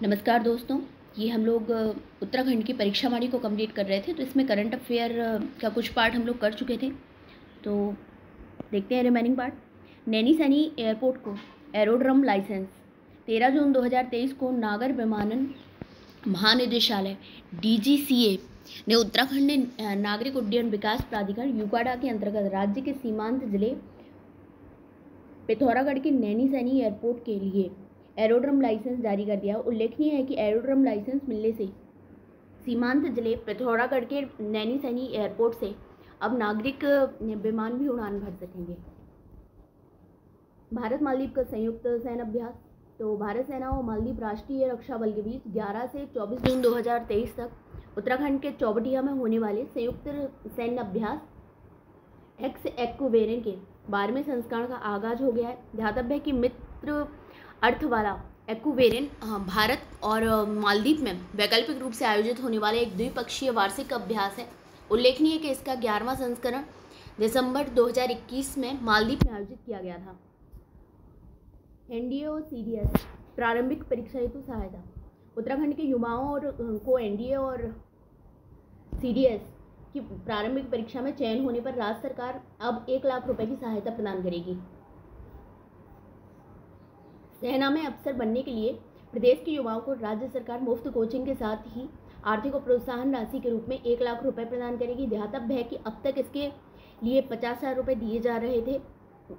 नमस्कार दोस्तों। ये हम लोग उत्तराखंड की परीक्षावाणी को कंप्लीट कर रहे थे, तो इसमें करंट अफेयर का कुछ पार्ट हम लोग कर चुके थे। तो देखते हैं remaining part. Naini Saini airport को एरोड्रम लाइसेंस 13 जून 2023 को नागर विमानन महानिदेशालय DGCA ने उत्तराखंड नागरिक उड्डयन विकास प्राधिकरण यूकाडा के अंतर्गत राज्य के सीमांत जिले पिथौरागढ़ के नैनी सैनी एयरपोर्ट के लिए एरोड्रम लाइसेंस जारी कर दिया। उल्लेखनीय है कि एरोड्रम लाइसेंस मिलने से सीमांत जिले पिथौरागढ़ के नैनी सैनी एयरपोर्ट से अब नागरिक विमान भी उड़ान भर सकेंगे। भारत मालदीव का संयुक्त सैन्य अभ्यास। तो भारत सेना और मालदीव राष्ट्रीय रक्षा बल के बीच 11 से 24 जून 2023 तक उत्तराखंड के चौबटिया में होने वाले संयुक्त सैन्य अभ्यास एक्स-एक्वेरियन के 12वें संस्करण का आगाज हो गया है। ध्यातव्य है कि मित्र अर्थ वाला एक्वेरियन भारत और मालदीव में वैकल्पिक रूप से आयोजित होने वाले एक द्विपक्षीय वार्षिक अभ्यास है। उल्लेखनीय है कि इसका 11वां संस्करण दिसंबर 2021 में मालदीव में आयोजित किया गया था। NDA और CDS प्रारंभिक परीक्षा हेतु सहायता। उत्तराखंड के युवाओं को NDA और CDS की प्रारंभिक परीक्षा में चयन होने पर राज्य सरकार अब 1 लाख रुपए की सहायता प्रदान करेगी। सेना में अफसर बनने के लिए प्रदेश के युवाओं को राज्य सरकार मुफ्त कोचिंग के साथ ही आर्थिक प्रोत्साहन राशि के रूप में 1 लाख रुपए प्रदान करेगी। ध्यातव्य है कि अब तक इसके लिए 50,000 रुपये दिए जा रहे थे।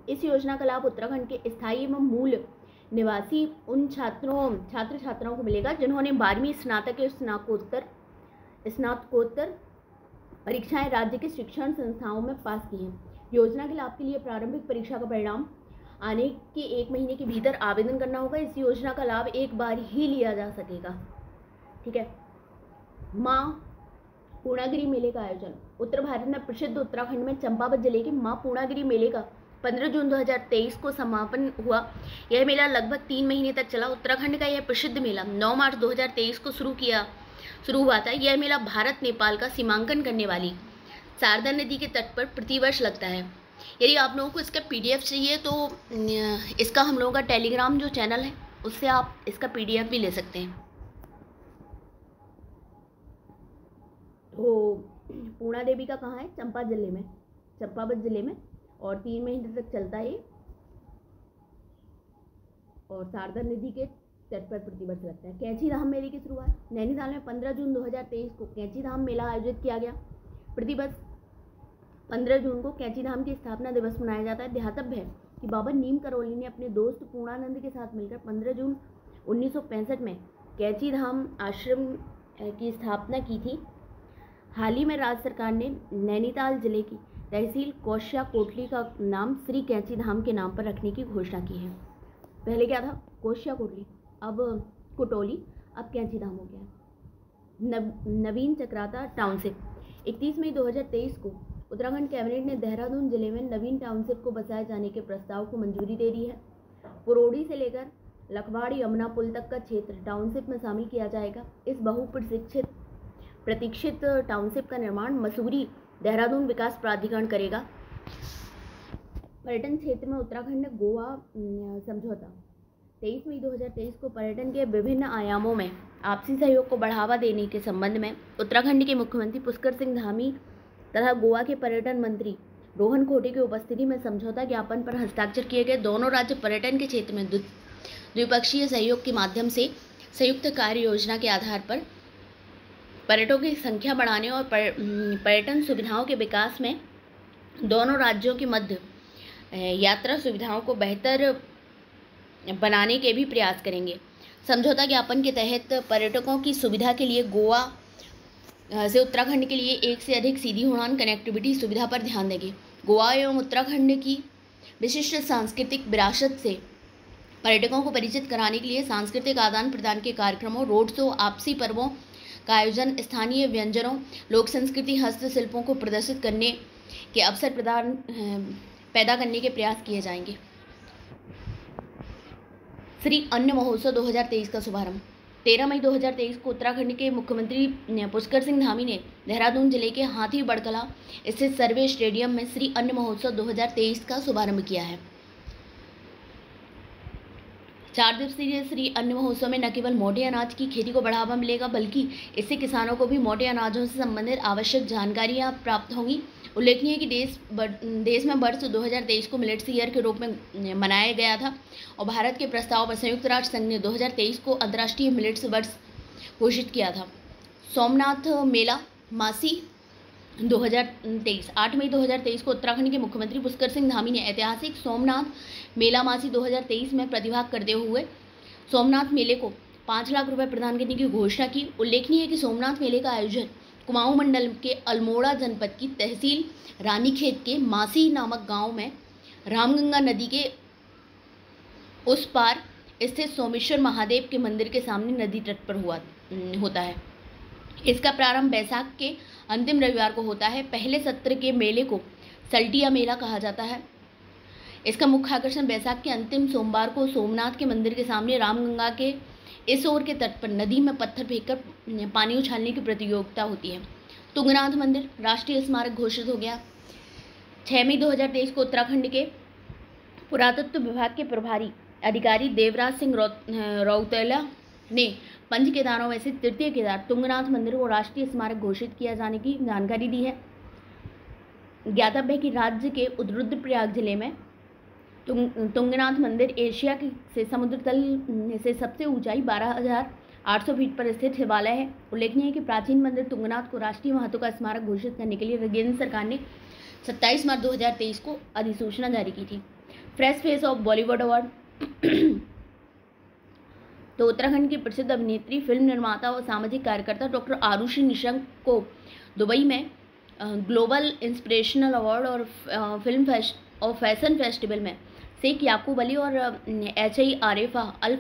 इस योजना का लाभ उत्तराखंड के स्थायी एवं मूल निवासी उन छात्र छात्राओं को मिलेगा जिन्होंने 12वीं स्नातक या स्नातकोत्तर परीक्षाएं राज्य के शिक्षण संस्थाओं में पास की हैं। योजना के लाभ के लिए प्रारंभिक परीक्षा का परिणाम आने के 1 महीने के भीतर आवेदन करना होगा। इस योजना का लाभ एक बार ही लिया जा सकेगा। ठीक है। माँ पूर्णागिरि मेले का आयोजन। उत्तर भारत में प्रसिद्ध उत्तराखंड में चंपावत जिले के माँ पूर्णागिरि मेले का 15 जून 2023 को समापन हुआ। यह मेला लगभग 3 महीने तक चला। उत्तराखंड का यह प्रसिद्ध मेला 9 मार्च 2023 को शुरू हुआ था। यह मेला भारत नेपाल का सीमांकन करने वाली शारदा नदी के तट पर प्रतिवर्ष लगता है। यदि आप लोगों को इसका PDF चाहिए तो इसका हम लोगों का टेलीग्राम जो चैनल है उससे आप इसका PDF भी ले सकते हैं। तो पूर्णा देवी का कहाँ है? चंपावत जिले में और 3 महीने तक चलता है और शारदा नदी के तट पर प्रतिवर्ष लगता है। कैंची धाम मेले की शुरुआत। नैनीताल में 15 जून 2023 को कैंची धाम मेला आयोजित किया गया। प्रतिवर्ष 15 जून को कैंची धाम की स्थापना दिवस मनाया जाता है। ध्यातव्य है कि बाबा नीम करौली ने अपने दोस्त पूर्णानंद के साथ मिलकर 15 जून 1965 में कैंची धाम आश्रम की स्थापना की थी। हाल ही में राज्य सरकार ने नैनीताल जिले की तहसील कोश्या कोटली का नाम श्री कैंची धाम के नाम पर रखने की घोषणा की है। पहले क्या था? कोश्या कोटली, अब कोटोली, अब कैंची धाम हो गया। नवीन चक्राता टाउनशिप। 31 मई 2023 को उत्तराखंड कैबिनेट ने देहरादून जिले में नवीन टाउनशिप को बसाए जाने के प्रस्ताव को मंजूरी दे दी है। पुरोड़ी से लेकर लखवाड़ यमुना पुल तक का क्षेत्र टाउनशिप में शामिल किया जाएगा। इस प्रतीक्षित टाउनशिप का निर्माण मसूरी देहरादून विकास प्राधिकरण करेगा। पर्यटन क्षेत्र में उत्तराखंड गोवा समझौता। 23 मई 2023 को पर्यटन के विभिन्न आयामों में आपसी सहयोग को बढ़ावा देने के संबंध में उत्तराखंड के मुख्यमंत्री पुष्कर सिंह धामी तथा गोवा के पर्यटन मंत्री रोहन खोटे की उपस्थिति में समझौता ज्ञापन पर हस्ताक्षर किए गए। दोनों राज्य पर्यटन के क्षेत्र में द्विपक्षीय सहयोग के माध्यम से संयुक्त कार्य योजना के आधार पर पर्यटकों की संख्या बढ़ाने और पर्यटन सुविधाओं के विकास में दोनों राज्यों के मध्य यात्रा सुविधाओं को बेहतर बनाने के भी प्रयास करेंगे। समझौता ज्ञापन के तहत पर्यटकों की सुविधा के लिए गोवा से उत्तराखंड के लिए एक से अधिक सीधी उड़ान कनेक्टिविटी सुविधा पर ध्यान देंगे। गोवा एवं उत्तराखंड की विशिष्ट सांस्कृतिक विरासत से पर्यटकों को परिचित कराने के लिए सांस्कृतिक आदान प्रदान के कार्यक्रमों, रोड शो, आपसी पर्वों का आयोजन, स्थानीय व्यंजनों, लोक संस्कृति, हस्तशिल्पों को प्रदर्शित करने के अवसर पैदा करने के प्रयास किए जाएंगे। श्री अन्न महोत्सव 2023 का शुभारंभ। 13 मई 2023 को उत्तराखंड के मुख्यमंत्री पुष्कर सिंह धामी ने देहरादून जिले के हाथी बड़कला स्थित सर्वे स्टेडियम में श्री अन्न महोत्सव 2023 का शुभारंभ किया है। 4 दिवसीय श्री अन्न महोत्सव में न केवल मोटे अनाज की खेती को बढ़ावा मिलेगा, बल्कि इससे किसानों को भी मोटे अनाजों से संबंधित आवश्यक जानकारियां प्राप्त होंगी। उल्लेखनीय है कि देश में वर्ष 2023 को मिलेट्स ईयर के रूप में मनाया गया था और भारत के प्रस्ताव पर संयुक्त राष्ट्र संघ ने 2023 को अंतर्राष्ट्रीय मिलेट्स वर्ष घोषित किया था। सोमनाथ मेला मासी 2023 8 मई 2023 को उत्तराखंड के मुख्यमंत्री पुष्कर सिंह धामी ने ऐतिहासिक सोमनाथ मेला मासी 2023 में प्रतिभाग करते हुए सोमनाथ मेले को 5 लाख रुपए प्रदान करने की घोषणा की। उल्लेखनीय है कि सोमनाथ मेले का आयोजन कुमाऊं मंडल के अल्मोड़ा जनपद की तहसील रानीखेत के मासी नामक गांव में रामगंगा नदी के उस पार स्थित सोमेश्वर महादेव के मंदिर के सामने नदी तट पर होता है। इसका प्रारंभ बैसाख के अंतिम रविवार को होता है। पहले सत्र के मेले को सल्टिया मेला कहा जाता है। इसका मुख्य आकर्षण बैसाख के अंतिम सोमवार को सोमनाथ के मंदिर के सामने रामगंगा के इस ओर के तट पर नदी में पत्थर फेंककर पानी उछालने की प्रतियोगिता होती है। तुंगनाथ मंदिर राष्ट्रीय स्मारक घोषित हो गया। 6 मई 2023 को उत्तराखंड के पुरातत्व विभाग के प्रभारी अधिकारी देवराज सिंह रौतेला ने पंच केदारों में से तृतीय केदार तुंगनाथ मंदिर को राष्ट्रीय स्मारक घोषित किया जाने की जानकारी दी है। ज्ञातव्य है कि राज्य के रुद्रप्रयाग जिले में तुंगनाथ मंदिर एशिया से समुद्र तल से सबसे ऊंचाई 12,800 फीट पर स्थित शिवालय है। उल्लेखनीय है कि प्राचीन मंदिर तुंगनाथ को राष्ट्रीय महत्व का स्मारक घोषित करने के लिए केंद्र सरकार ने 27 मार्च 2023 को अधिसूचना जारी की थी। Fresh face of Bollywood award तो उत्तराखंड की प्रसिद्ध अभिनेत्री, फिल्म निर्माता और सामाजिक कार्यकर्ता डॉक्टर आरुषि निशंक को दुबई में ग्लोबल इंस्पिरेशनल अवार्ड और फिल्म और फैशन फेस्टिवल में शेख याकूब अली और HI आरिफा अल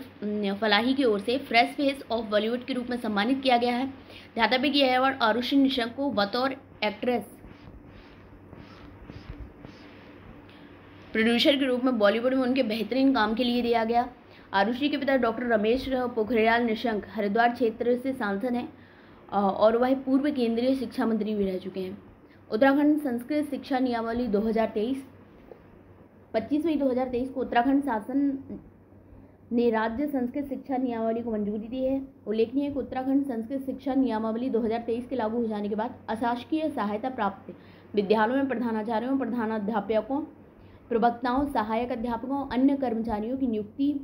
फलाही की ओर से फ्रेश फेस ऑफ बॉलीवुड के रूप में सम्मानित किया गया है। ध्यातव्य कि यह अवार्ड आरुषि निशंक को बतौर एक्ट्रेस प्रोड्यूसर के रूप में बॉलीवुड में उनके बेहतरीन काम के लिए दिया गया। आरुषि के पिता डॉक्टर रमेश पोखरियाल निशंक हरिद्वार क्षेत्र से सांसद हैं और वह पूर्व केंद्रीय शिक्षा मंत्री भी रह चुके हैं। उत्तराखंड संस्कृत शिक्षा नियमावली 2023 25 मई 2023 को उत्तराखंड शासन ने राज्य संस्कृत शिक्षा नियमावली को मंजूरी दी है। उल्लेखनीय है कि उत्तराखंड संस्कृत शिक्षा नियमावली 2023 के लागू हो जाने के बाद अशासकीय सहायता प्राप्त विद्यालयों में प्रधानाचार्यों, प्रधानाध्यापकों, प्रवक्ताओं, सहायक अध्यापकों, अन्य कर्मचारियों की नियुक्ति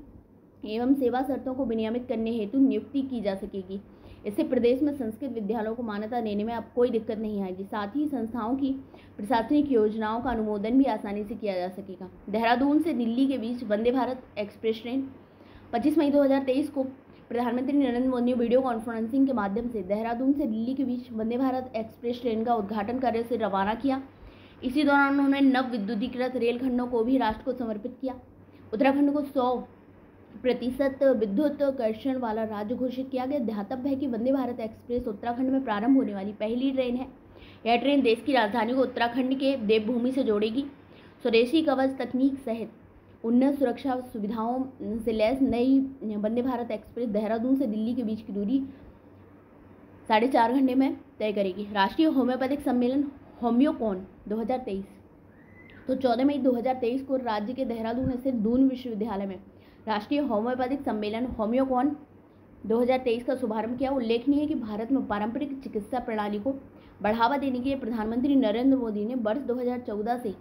एवं सेवा शर्तों को विनियमित करने हेतु नियुक्ति की जा सकेगी। इससे प्रदेश में संस्कृत विद्यालयों को मान्यता देने में अब कोई दिक्कत नहीं आएगी। साथ ही संस्थाओं की प्रशासनिक योजनाओं का अनुमोदन भी आसानी से किया जा सकेगा। देहरादून से दिल्ली के बीच वंदे भारत एक्सप्रेस ट्रेन 25 मई 2023 को प्रधानमंत्री नरेंद्र मोदी ने वीडियो कॉन्फ्रेंसिंग के माध्यम से देहरादून से दिल्ली के बीच वंदे भारत एक्सप्रेस ट्रेन का उद्घाटन करने से रवाना किया। इसी दौरान उन्होंने नव विद्युतीकृत रेलखंडों को भी राष्ट्र को समर्पित किया। उत्तराखंड को 100% विद्युतीकरण वाला राज्य घोषित किया गया। ध्यातव्य है कि वंदे भारत एक्सप्रेस उत्तराखंड में प्रारंभ होने वाली पहली ट्रेन है। यह ट्रेन देश की राजधानी को उत्तराखंड के देवभूमि से जोड़ेगी। स्वदेशी कवच तकनीक सहित उन्नत सुरक्षा सुविधाओं से लैस नई वंदे भारत एक्सप्रेस देहरादून से दिल्ली के बीच की दूरी 4.5 घंटे में तय करेगी। राष्ट्रीय होम्योपैथिक सम्मेलन होम्योकॉन 2023 तो 14 मई 2023 को राज्य के देहरादून स्थित दून विश्वविद्यालय में राष्ट्रीय होम्योपैथिक सम्मेलन होम्योकॉन 2023 का शुभारंभ किया। उल्लेखनीय है कि भारत में पारंपरिक चिकित्सा प्रणाली को बढ़ावा देने के लिए प्रधानमंत्री नरेंद्र मोदी ने वर्ष 2014 से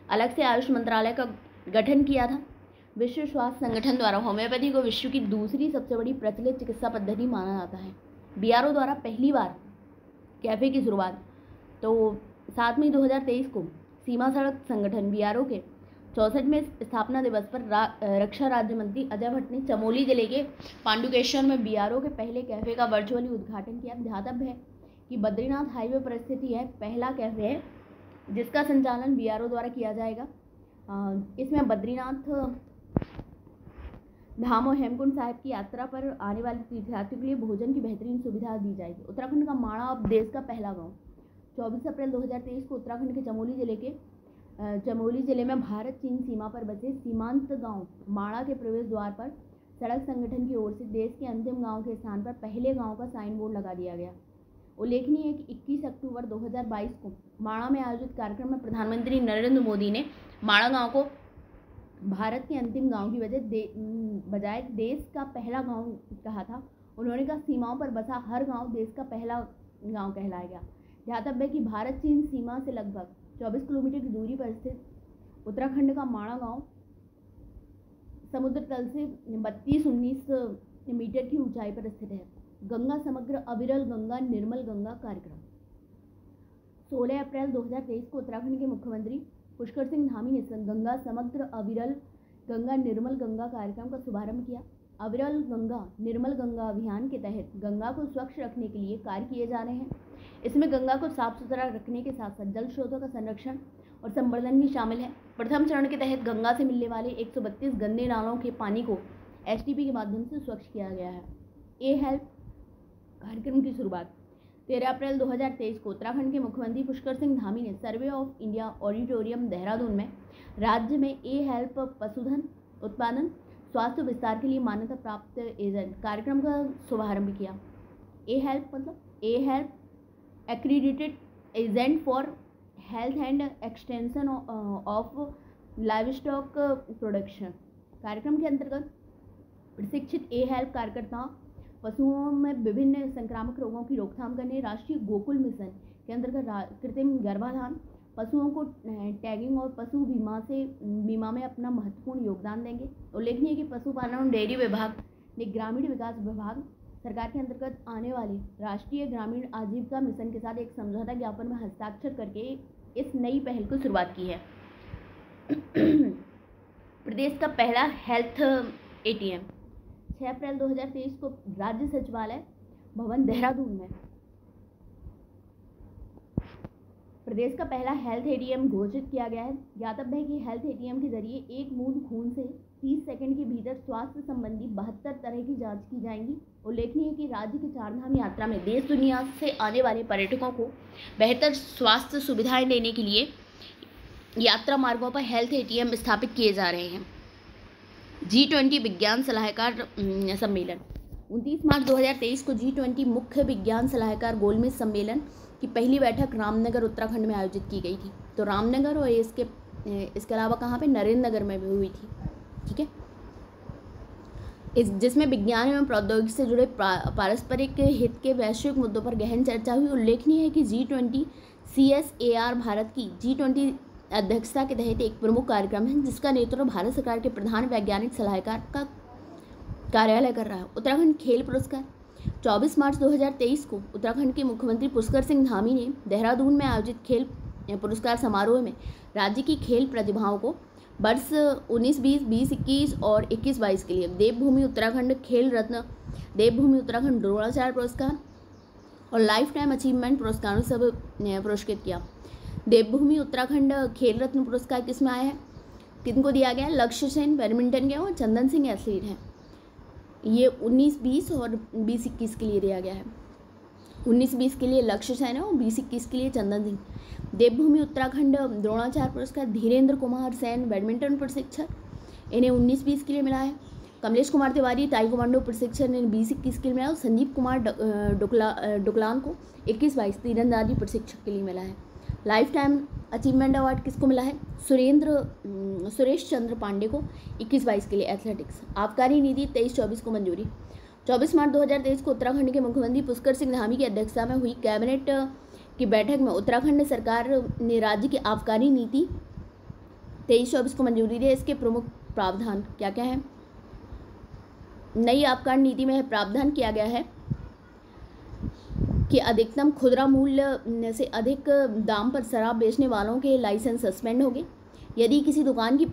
अलग से आयुष मंत्रालय का गठन किया था। विश्व स्वास्थ्य संगठन द्वारा होम्योपैथी को विश्व की दूसरी सबसे बड़ी प्रचलित चिकित्सा पद्धति माना जाता है। BRO द्वारा पहली बार कैफे की शुरुआत तो 7 मई 2023 को सीमा सड़क संगठन BRO के 64वें स्थापना दिवस पर रक्षा राज्य मंत्री अजय भट्ट ने चमोली जिले के पांडुकेश्वर में BRO के पहले कैफे का वर्चुअली उद्घाटन किया। ध्यातव्य है कि बद्रीनाथ हाईवे पर स्थित यह पहला कैफे है जिसका संचालन BRO द्वारा किया जाएगा। इसमें बद्रीनाथ धाम और हेमकुंड साहिब की यात्रा पर आने वाले तीर्थयात्रियों के लिए भोजन की बेहतरीन सुविधा दी जाएगी। उत्तराखंड का माणा अब देश का पहला गाँव 24 अप्रैल 2023 को उत्तराखंड के चमोली जिले में भारत चीन सीमा पर बसे सीमांत गांव माणा के प्रवेश द्वार पर सड़क संगठन की ओर से देश के अंतिम गांव के स्थान पर पहले गांव का साइन बोर्ड लगा दिया गया। उल्लेखनीय है कि 21 अक्टूबर 2022 को माणा में आयोजित कार्यक्रम में प्रधानमंत्री नरेंद्र मोदी ने माणा गांव को भारत के अंतिम गांव की बजाय देश का पहला गांव कहा था। उन्होंने कहा सीमाओं पर बसा हर गांव देश का पहला गांव कहलाएगा। ध्यातव्य है कि भारत चीन सीमा से लगभग 24 किलोमीटर की दूरी पर स्थित उत्तराखंड का माणा गांव समुद्र तल से 32-19 मीटर की ऊंचाई पर स्थित है। गंगा समग्र अविरल गंगा निर्मल गंगा कार्यक्रम 16 अप्रैल 2023 को उत्तराखंड के मुख्यमंत्री पुष्कर सिंह धामी ने गंगा समग्र अविरल गंगा निर्मल गंगा कार्यक्रम का शुभारंभ किया। अविरल गंगा निर्मल गंगा अभियान के तहत गंगा को स्वच्छ रखने के लिए कार्य किए जा रहे हैं। इसमें गंगा को साफ सुथरा रखने के साथ साथ जल स्रोतों का संरक्षण और संवर्धन भी शामिल है। प्रथम चरण के तहत गंगा से मिलने वाले 132 गंदे नालों के पानी को एसटीपी के माध्यम से स्वच्छ किया गया है। ए हेल्प कार्यक्रम की शुरुआत 13 अप्रैल 2023 को उत्तराखंड के मुख्यमंत्री पुष्कर सिंह धामी ने survey of India auditorium Dehradun में राज्य में ए हेल्प पशुधन उत्पादन स्वास्थ्य विस्तार के लिए मान्यता प्राप्त एजेंट कार्यक्रम का शुभारंभ किया। ए हेल्प मतलब A help accredited agent for health and extension of livestock production. कार्यक्रम के अंतर्गत प्रशिक्षित ए हेल्प कार्यकर्ता पशुओं में विभिन्न संक्रामक रोगों की रोकथाम करने राष्ट्रीय गोकुल मिशन के अंतर्गत कृत्रिम गर्भाधान पशुओं को टैगिंग और पशु बीमा में अपना महत्वपूर्ण योगदान देंगे। उल्लेखनीय है कि पशुपालन और डेयरी विभाग ने ग्रामीण विकास विभाग सरकार के अंतर्गत आने वाले राष्ट्रीय ग्रामीण आजीविका मिशन के साथ एक समझौता ज्ञापन में हस्ताक्षर करके इस नई पहल की शुरुआत की है। प्रदेश का पहला हेल्थ एटीएम 6 अप्रैल 2023 को राज्य सचिवालय भवन देहरादून में प्रदेश का पहला हेल्थ एटीएम घोषित किया गया है। ज्ञातव्य है कि हेल्थ एटीएम के जरिए एक बूंद खून से 30 सेकंड के भीतर स्वास्थ्य संबंधी 72 तरह की जांच की जाएंगी। उल्लेखनीय है कि राज्य की चारधाम यात्रा में देश दुनिया से आने वाले पर्यटकों को बेहतर स्वास्थ्य सुविधाएं देने के लिए यात्रा मार्गों पर हेल्थ एटीएम स्थापित किए जा रहे हैं। G20 विज्ञान सलाहकार सम्मेलन 29 मार्च 2023 को G20 मुख्य विज्ञान सलाहकार गोलमेज सम्मेलन की पहली बैठक रामनगर उत्तराखंड में आयोजित की गई थी। तो रामनगर और इसके अलावा कहाँ पे नरेंद्र नगर में भी हुई थी। ठीक है, जिसमें विज्ञान एवं प्रौद्योगिकी से जुड़े पारस्परिक हित के वैश्विक मुद्दों पर गहन चर्चा हुई। उल्लेखनीय है कि G20 CSAR भारत की G20 अध्यक्षता के तहत एक प्रमुख कार्यक्रम है जिसका नेतृत्व भारत सरकार के प्रधान वैज्ञानिक सलाहकार का कार्यालय कर रहा है। उत्तराखंड खेल पुरस्कार 24 मार्च 2023 को उत्तराखंड के मुख्यमंत्री पुष्कर सिंह धामी ने देहरादून में आयोजित खेल पुरस्कार समारोह में राज्य की खेल प्रतिभाओं को वर्ष 19-20, 20-21 और 21-22 के लिए देवभूमि उत्तराखंड खेल रत्न, देवभूमि उत्तराखंड द्रोणाचार्य पुरस्कार और लाइफ टाइम अचीवमेंट पुरस्कारों से पुरस्कृत किया। देवभूमि उत्तराखंड खेल रत्न पुरस्कार किसमें आया है, किनको दिया गया? लक्ष्य सेन बैडमिंटन के और चंदन सिंह एथलीट हैं। ये 19-20 और 20-21 के लिए दिया गया है। 19-20 के लिए लक्ष्य सेन है और 20-21 के लिए चंदन सिंह। देवभूमि उत्तराखंड द्रोणाचार्य पुरस्कार धीरेन्द्र कुमार सेन बैडमिंटन प्रशिक्षक, इन्हें 19-20 के लिए मिला है। कमलेश कुमार तिवारी ताइक्वांडो प्रशिक्षक, इन्हें 20-21 के लिए मिला है। संदीप कुमार डुकलान को 21-22 तीरंदाजी प्रशिक्षक के लिए मिला है। लाइफ टाइम अचीवमेंट अवार्ड किसको मिला है? सुरेश चंद्र पांडे को 21-22 के लिए एथलेटिक्स। आबकारी नीति 23-24 को मंजूरी 24 मार्च 2023 को उत्तराखंड के मुख्यमंत्री पुष्कर सिंह धामी की अध्यक्षता में हुई कैबिनेट की बैठक में उत्तराखंड सरकार ने राज्य की आबकारी नीति 23-24 को मंजूरी दी। इसके प्रमुख प्रावधान क्या क्या है? नई आबकारी नीति में प्रावधान किया गया है कि अधिकतम खुदरा मूल्य से अधिक दाम पर शराब बेचने वालों के लाइसेंस सस्पेंड होंगे। यदि किसी दुकान की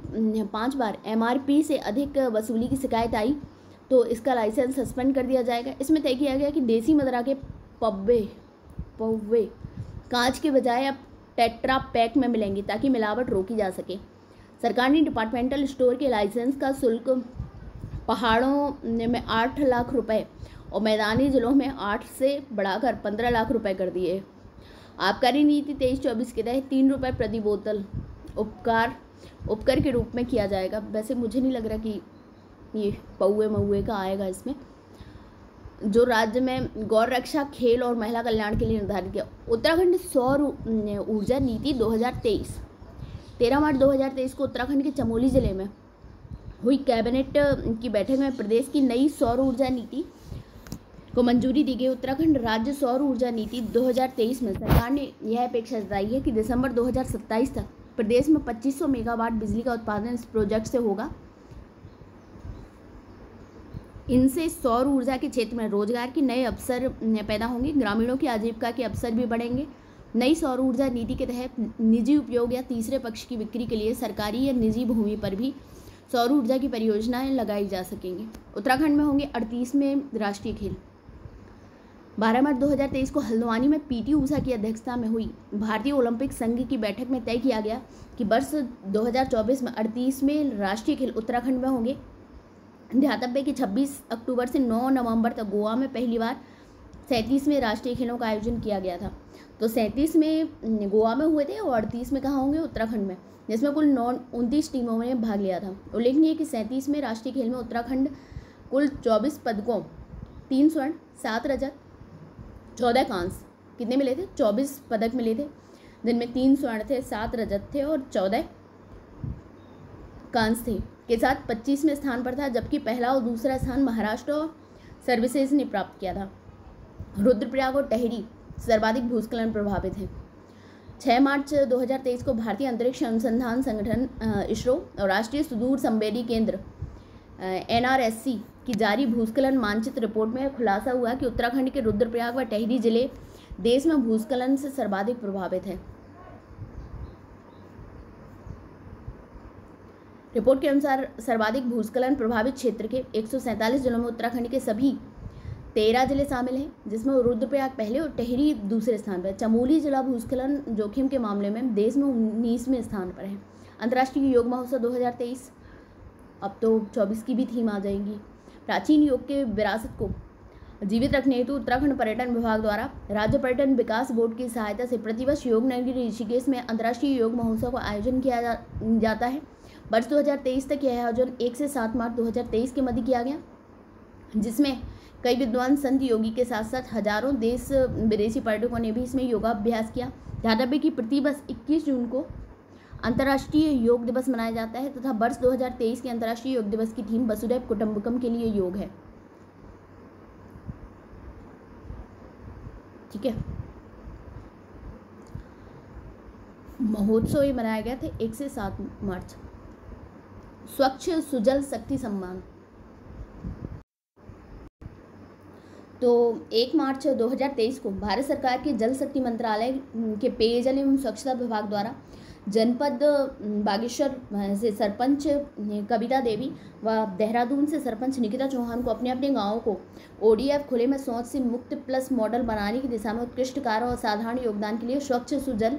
5 बार MRP से अधिक वसूली की शिकायत आई तो इसका लाइसेंस सस्पेंड कर दिया जाएगा। इसमें तय किया गया कि देसी मदिरा के पौवे कांच के बजाय अब टेट्रा पैक में मिलेंगी ताकि मिलावट रोकी जा सके। सरकार ने डिपार्टमेंटल स्टोर के लाइसेंस का शुल्क पहाड़ों में 8 लाख रुपए और मैदानी जिलों में 8 से बढ़ाकर 15 लाख रुपए कर दिए। आबकारी नीति 23-24 के तहत 3 रुपये प्रति बोतल उपकर के रूप में किया जाएगा। वैसे मुझे नहीं लग रहा कि ये पौए मऊए का आएगा इसमें। जो राज्य में गौ रक्षा, खेल और महिला कल्याण के लिए निर्धारित किया। उत्तराखंड सौर ऊर्जा नीति 2023 13 मार्च 2023 को उत्तराखंड के चमोली जिले में हुई कैबिनेट की बैठक में प्रदेश की नई सौर ऊर्जा नीति को मंजूरी दी गई। उत्तराखंड राज्य सौर ऊर्जा नीति 2023 में सरकार ने यह अपेक्षा जताई है कि दिसंबर 2027 तक प्रदेश में 2500 मेगावाट बिजली का उत्पादन इस प्रोजेक्ट से होगा। इनसे सौर ऊर्जा के क्षेत्र में रोजगार के नए अवसर पैदा होंगे, ग्रामीणों की आजीविका के अवसर भी बढ़ेंगे। नई सौर ऊर्जा नीति के तहत निजी उपयोग या तीसरे पक्ष की बिक्री के लिए सरकारी या निजी भूमि पर भी सौर ऊर्जा की परियोजनाएं लगाई जा सकेंगी। उत्तराखंड में होंगे 38वें राष्ट्रीय खेल। 12 मार्च 2023 को हल्द्वानी में पीटी ऊषा की अध्यक्षता में हुई भारतीय ओलंपिक संघ की बैठक में तय किया गया कि वर्ष 2024 में 38वें राष्ट्रीय खेल उत्तराखंड में होंगे। ध्यातव्य कि 26 अक्टूबर से 9 नवंबर तक गोवा में पहली बार 37वें राष्ट्रीय खेलों का आयोजन किया गया था। तो 37 में गोवा में हुए थे और 38 में कहाँ होंगे? उत्तराखंड में, जिसमें कुल 29 टीमों ने भाग लिया था। उल्लेखनीय है कि 37वें राष्ट्रीय खेल में उत्तराखंड कुल 24 पदकों, 3 स्वर्ण, 7 रजत, 14 कांस्य कितने मिले थे? 24 पदक मिले थे, जिनमें 3 स्वर्ण थे, 7 रजत थे और 14 कांस्य थे के साथ 25वें स्थान पर था, जबकि पहला और दूसरा स्थान महाराष्ट्र और सर्विसेज ने प्राप्त किया था। रुद्रप्रयाग और टेहरी सर्वाधिक भूस्खलन प्रभावित हैं। 6 मार्च 2023 को भारतीय अंतरिक्ष अनुसंधान संगठन इसरो और राष्ट्रीय सुदूर संवेदी केंद्र NRSC की जारी भूस्खलन मानचित्र रिपोर्ट में खुलासा हुआ कि उत्तराखंड के रुद्रप्रयाग व टेहरी जिले देश में भूस्खलन से सर्वाधिक प्रभावित हैं। रिपोर्ट के अनुसार सर्वाधिक भूस्खलन प्रभावित क्षेत्र के 147 जिलों में उत्तराखंड के सभी 13 जिले शामिल हैं, जिसमें रुद्रप्रयाग पहले और टेहरी दूसरे स्थान पर। चमोली जिला भूस्खलन जोखिम के मामले में देश में 19वें स्थान पर है। अंतर्राष्ट्रीय योग महोत्सव 2023, अब तो 24 की भी थीम आ जाएगी। प्राचीन योग के विरासत को जीवित रखने हेतु उत्तराखंड पर्यटन विभाग द्वारा राज्य पर्यटन विकास बोर्ड की सहायता से प्रतिवर्ष योग नगरी ऋषिकेश में अंतर्राष्ट्रीय योग महोत्सव का आयोजन किया जाता है। वर्ष 2023 तक यह आयोजन 1 से 7 मार्च 2023 के मध्य किया गया, जिसमें कई विद्वान संत योगी के साथ साथ हजारों देश विदेशी पर्यटकों ने भी इसमें योगाभ्यास किया। ध्यातव्य कि प्रतिवर्ष 21 जून को अंतर्राष्ट्रीय योग दिवस मनाया जाता है तथा वर्ष 2023 के अंतर्राष्ट्रीय योग दिवस की थीम वसुधैव कुटुंबकम के लिए योग है। ठीक है, महोत्सव ये मनाया गया था 1 से 7 मार्च। स्वच्छ सुजल शक्ति सम्मान, तो 1 मार्च 2023 को भारत सरकार के जल शक्ति मंत्रालय के पेयजल एवं स्वच्छता विभाग द्वारा जनपद बागेश्वर से सरपंच कविता देवी व देहरादून से सरपंच निकिता चौहान को अपने अपने गांवों को ODF खुले में शौच से मुक्त प्लस मॉडल बनाने की दिशा में उत्कृष्ट कार्य और साधारण योगदान के लिए स्वच्छ सुजल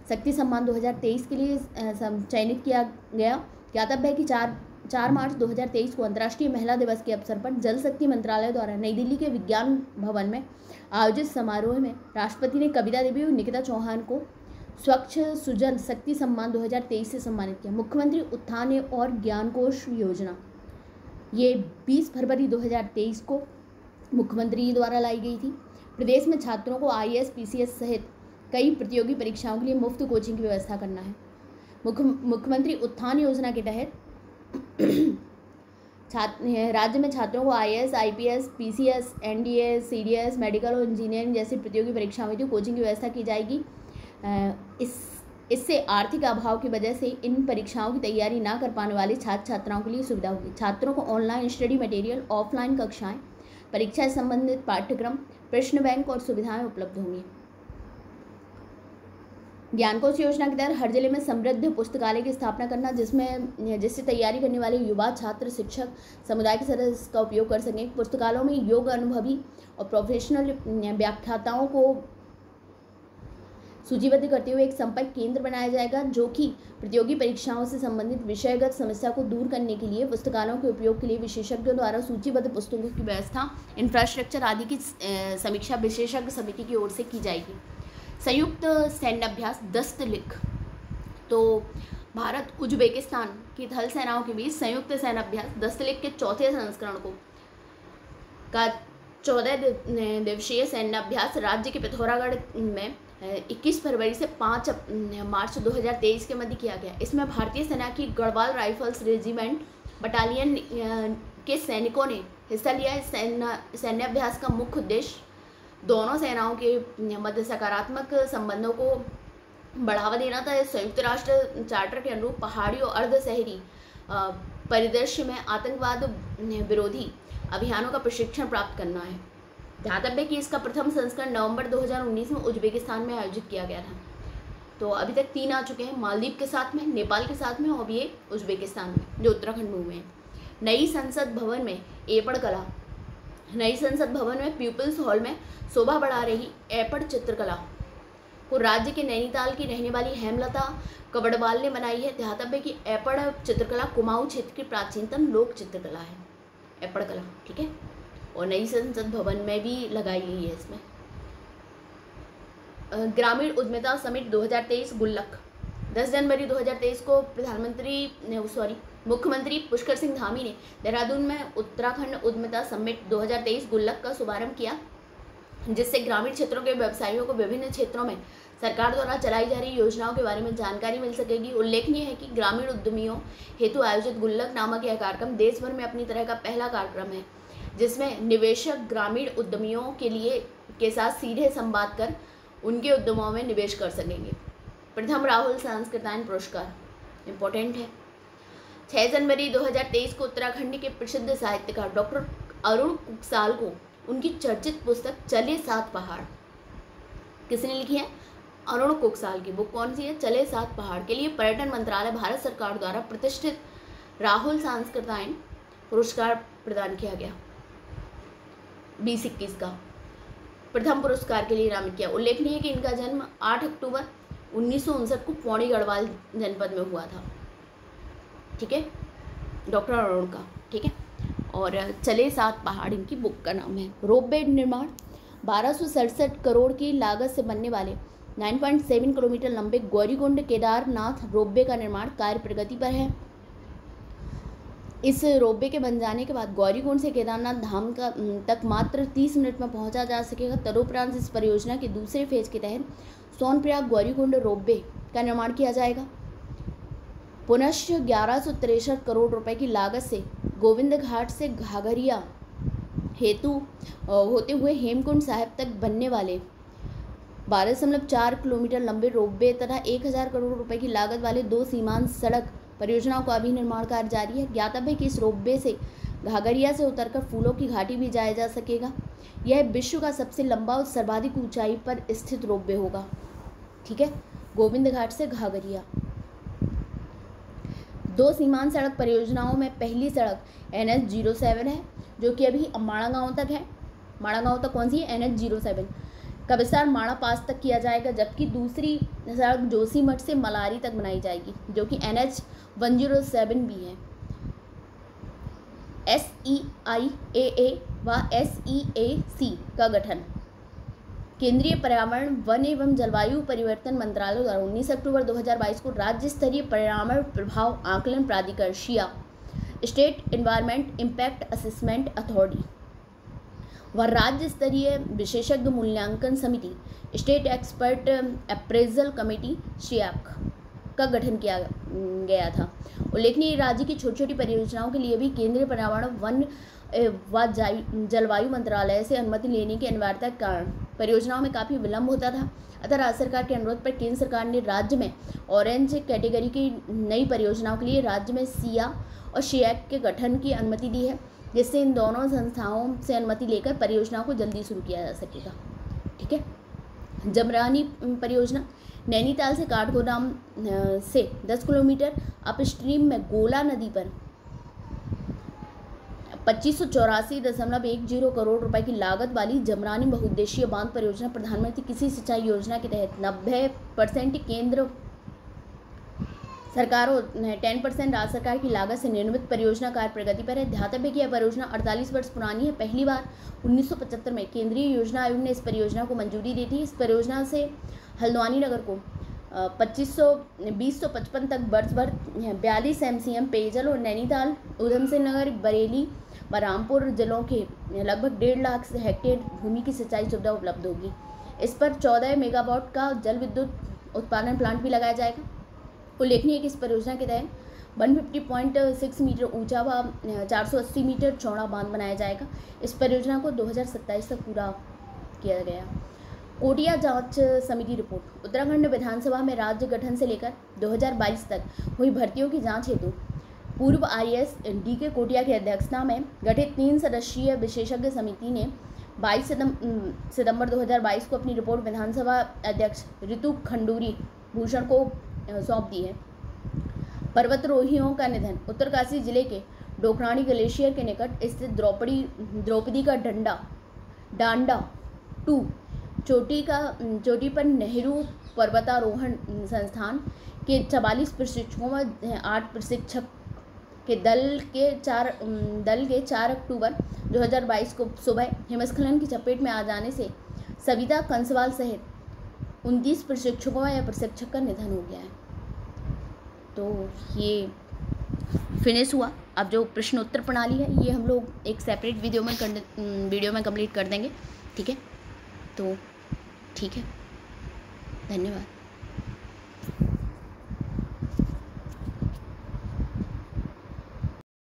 शक्ति सम्मान 2023 के लिए चयनित किया गया। ज्ञातव्य है कि 4 मार्च 2023 को अंतर्राष्ट्रीय महिला दिवस के अवसर पर जल शक्ति मंत्रालय द्वारा नई दिल्ली के विज्ञान भवन में आयोजित समारोह में राष्ट्रपति ने कविता देवी और निकिता चौहान को स्वच्छ सुजल शक्ति सम्मान 2023 से सम्मानित किया। मुख्यमंत्री उत्थान और ज्ञान कोश योजना ये 20 फरवरी 2023 को मुख्यमंत्री द्वारा लाई गई थी। प्रदेश में छात्रों को IAS PCS सहित कई प्रतियोगी परीक्षाओं के लिए मुफ्त कोचिंग की व्यवस्था करना है। मुख्यमंत्री उत्थान योजना के तहत राज्य में छात्रों को IAS IPS PCS NDA CDS medical और इंजीनियरिंग जैसी प्रतियोगी परीक्षाओं में कोचिंग की व्यवस्था की जाएगी। इससे आर्थिक अभाव की वजह से इन परीक्षाओं की तैयारी ना कर पाने वाले छात्र छात्राओं के लिए सुविधा होगी। छात्रों को ऑनलाइन स्टडी मटेरियल, ऑफलाइन कक्षाएं, परीक्षा से संबंधित पाठ्यक्रम, प्रश्न बैंक और सुविधाएं उपलब्ध होंगी। ज्ञानकोश योजना के तहत हर जिले में समृद्ध पुस्तकालय की स्थापना करना, जिससे तैयारी करने वाले युवा छात्र, शिक्षक, समुदाय के सदस्य इसका उपयोग कर सकें। पुस्तकालयों में योग अनुभवी और प्रोफेशनल व्याख्याताओं को सूचीबद्ध करते हुए एक संपर्क केंद्र बनाया जाएगा, जो कि प्रतियोगी परीक्षाओं से संबंधित विषयगत समस्या को दूर करने के लिए पुस्तकालयों के उपयोग के लिए विशेषज्ञों द्वारा सूचीबद्ध पुस्तकों की व्यवस्था, इंफ्रास्ट्रक्चर आदि की समीक्षा विशेषज्ञ समिति की ओर से की जाएगी। संयुक्त सैन्य अभ्यास दस्तलिख, तो भारत उज्बेकिस्तान की थल सेनाओं के बीच संयुक्त सैन्य अभ्यास दस्तलिख के चौथे संस्करण का 14 दिवसीय सैन्य अभ्यास राज्य के पिथौरागढ़ में 21 फरवरी से 5 मार्च 2023 के मध्य किया गया। इसमें भारतीय सेना की गढ़वाल राइफल्स रेजिमेंट बटालियन के सैनिकों ने हिस्सा लिया। इस सैन्याभ्यास का मुख्य उद्देश्य दोनों सेनाओं के मध्य सकारात्मक संबंधों को बढ़ावा देना था। संयुक्त राष्ट्र चार्टर के अनुरूप पहाड़ी और अर्ध शहरी परिदृश्य में आतंकवाद विरोधी अभियानों का प्रशिक्षण प्राप्त करना है। ध्यातव्य कि इसका प्रथम संस्करण नवंबर 2019 में उज्बेकिस्तान में आयोजित किया गया था। तो अभी तक 3 आ चुके हैं, मालदीव के साथ में, नेपाल के साथ में और ये उज्बेकिस्तान में, जो उत्तराखंड में हुए हैं। नई संसद भवन में एपड़ कला, नई संसद भवन में पीपल्स हॉल में शोभा बढ़ा रही एपड़ चित्रकला को राज्य के नैनीताल की रहने वाली हेमलता कबड़वाल ने बनाई है। ध्यातव्य कि एपड़ चित्रकला कुमाऊं क्षेत्र की प्राचीनतम लोक चित्रकला है, एपड़ कला, ठीक है। और नई संसद भवन में भी लगाई गई है इसमें। ग्रामीण उद्यमिता समिट 2023 गुल्लक, 10 जनवरी 2023 को मुख्यमंत्री पुष्कर सिंह धामी ने देहरादून में उत्तराखंड उद्यमिता समिट 2023 गुल्लक का शुभारंभ किया, जिससे ग्रामीण क्षेत्रों के व्यवसायियों को विभिन्न क्षेत्रों में सरकार द्वारा चलाई जा रही योजनाओं के बारे में जानकारी मिल सकेगी। उल्लेखनीय है कि ग्रामीण उद्यमियों हेतु आयोजित गुल्लक नामक यह कार्यक्रम देश भर में अपनी तरह का पहला कार्यक्रम है, जिसमें निवेशक ग्रामीण उद्यमियों के साथ सीधे संवाद कर उनके उद्यमों में निवेश कर सकेंगे। प्रथम राहुल सांस्कृतिक पुरस्कार इम्पोर्टेंट है। 6 जनवरी 2023 को उत्तराखंड के प्रसिद्ध साहित्यकार डॉक्टर अरुण कुकसाल को उनकी चर्चित पुस्तक चले 7 पहाड़, किसने लिखी है? अरुण कुकसाल की बुक कौन सी है? चले 7 पहाड़ के लिए पर्यटन मंत्रालय भारत सरकार द्वारा प्रतिष्ठित राहुल सांस्कृतिक पुरस्कार प्रदान किया गया। 2021 का प्रथम पुरस्कार के लिए नामित किया। उल्लेखनीय है कि इनका जन्म 8 अक्टूबर 1959 को पौड़ी गढ़वाल जनपद में हुआ था, ठीक है, डॉक्टर अरुण का, ठीक है। और चले 7 पहाड़ इनकी बुक का नाम है। रोपवे निर्माण 1267 करोड़ की लागत से बनने वाले 9.7 किलोमीटर लंबे गौरीकुंड केदारनाथ रोपवे का निर्माण कार्य प्रगति पर है। इस रोपवे के बन जाने के बाद गौरीकुंड से केदारनाथ धाम तक मात्र 30 मिनट में पहुंचा जा सकेगा। तदुपरांत इस परियोजना के दूसरे फेज के तहत सोनप्रयाग गौरीकुंड रोपवे का निर्माण किया जाएगा। पुनश्च 1163 करोड़ रुपए की लागत से गोविंद घाट से घाघरिया हेतु होते हुए हेमकुंड साहिब तक बनने वाले 12.4 किलोमीटर लंबे रोपवे तथा 1000 करोड़ रुपए की लागत वाले 2 सीमांत सड़क परियोजनाओं का अभी निर्माण कार्य जारी है। ज्ञातव्य है कि इस रोपवे से घाघरिया से उतरकर फूलों की घाटी भी जाया जा सकेगा। यह विश्व का सबसे लंबा और सर्वाधिक ऊंचाई पर स्थित रोपवे होगा, ठीक है। गोविंद घाट से घाघरिया 2 सीमांत सड़क परियोजनाओं में पहली सड़क NH07 है, जो कि अभी माणा गांव तक है। माणा गांव तक कौन सी है? NH07 का विस्तार माणा पास तक किया जाएगा, जबकि दूसरी सड़क जोशीमठ से मलारी तक बनाई जाएगी, जो कि NH107 भी है। SEIAA व SEAC का गठन केंद्रीय पर्यावरण वन एवं जलवायु परिवर्तन मंत्रालय द्वारा 19 अक्टूबर 2022 को राज्य स्तरीय पर्यावरण प्रभाव आकलन प्राधिकरण शिया state environment impact assessment authority व राज्य स्तरीय विशेषज्ञ मूल्यांकन समिति स्टेट एक्सपर्ट अप्रेजल कमेटी शियाक का गठन किया गया था। उल्लेखनीय राज्य की छोटी छोटी परियोजनाओं के लिए भी केंद्रीय पर्यावरण वन व जलवायु मंत्रालय से अनुमति लेने की अनिवार्यता के कारण परियोजनाओं में काफ़ी विलंब होता था। अतः राज्य सरकार के अनुरोध पर केंद्र सरकार ने राज्य में ऑरेंज कैटेगरी की नई परियोजनाओं के लिए राज्य में सिया और शियाक के गठन की अनुमति दी है, जिससे इन दोनों संस्थाओं से अनुमति लेकर परियोजनाओं को जल्दी शुरू किया जा सकेगा, ठीक है। जमरानी परियोजना नैनीताल से काठगोदाम से 10 किलोमीटर अपस्ट्रीम में गोला नदी पर 2584.10 करोड़ रुपए की लागत वाली जमरानी बहुउद्देशीय बांध परियोजना प्रधानमंत्री कृषि सिंचाई योजना के तहत 90% केंद्र सरकार और 10% राज्य सरकार की लागत से निर्मित परियोजना कार्य प्रगति पर है। ध्यातव्य कि यह परियोजना 48 वर्ष पुरानी है। पहली बार 1975 में केंद्रीय योजना आयोग ने इस परियोजना को मंजूरी दी थी। इस परियोजना से हल्द्वानी नगर को 2055 तक वर्ष भर 42 MCM पेयजल और नैनीताल उधमसिंह नगर बरेली व रामपुर जिलों के लगभग 1.5 लाख हेक्टेयर भूमि की सिंचाई सुविधा उपलब्ध होगी। इस पर 14 मेगावाट का जल विद्युत उत्पादन प्लांट भी लगाया जाएगा। उल्लेखनीय है कि इस परियोजना के तहत 150.6 मीटर ऊंचा व 480 मीटर चौड़ा बांध बनाया जाएगा। इस परियोजना को 2027 तक पूरा किया गया। कोटिया जांच समिति रिपोर्ट। उत्तराखंड विधानसभा में राज्य गठन से लेकर 2022 तक हुई भर्तियों की जांच हेतु पूर्व IAS DK कोटिया की अध्यक्षता में गठित 3 सदस्यीय विशेषज्ञ समिति ने 22 सितंबर 2022 को अपनी रिपोर्ट विधानसभा अध्यक्ष ऋतु खंडूरी भूषण को सौंप दी है। पर्वतारोहियों का निधन। उत्तरकाशी जिले के डोकराणी ग्लेशियर के निकट स्थित द्रौपदी का डांडा 2 चोटी पर नेहरू पर्वतारोहण संस्थान के 44 प्रशिक्षकों व 8 प्रशिक्षक के दल के 4 अक्टूबर 2022 को सुबह हिमस्खलन की चपेट में आ जाने से सविता कंसवाल सहित 29 प्रशिक्षकों या प्रशिक्षक का निधन हो गया है। तो ये फिनिश हुआ। अब जो प्रश्न उत्तर प्रणाली है ये हम लोग एक सेपरेट वीडियो में कंप्लीट कर देंगे। ठीक है, तो ठीक है, धन्यवाद।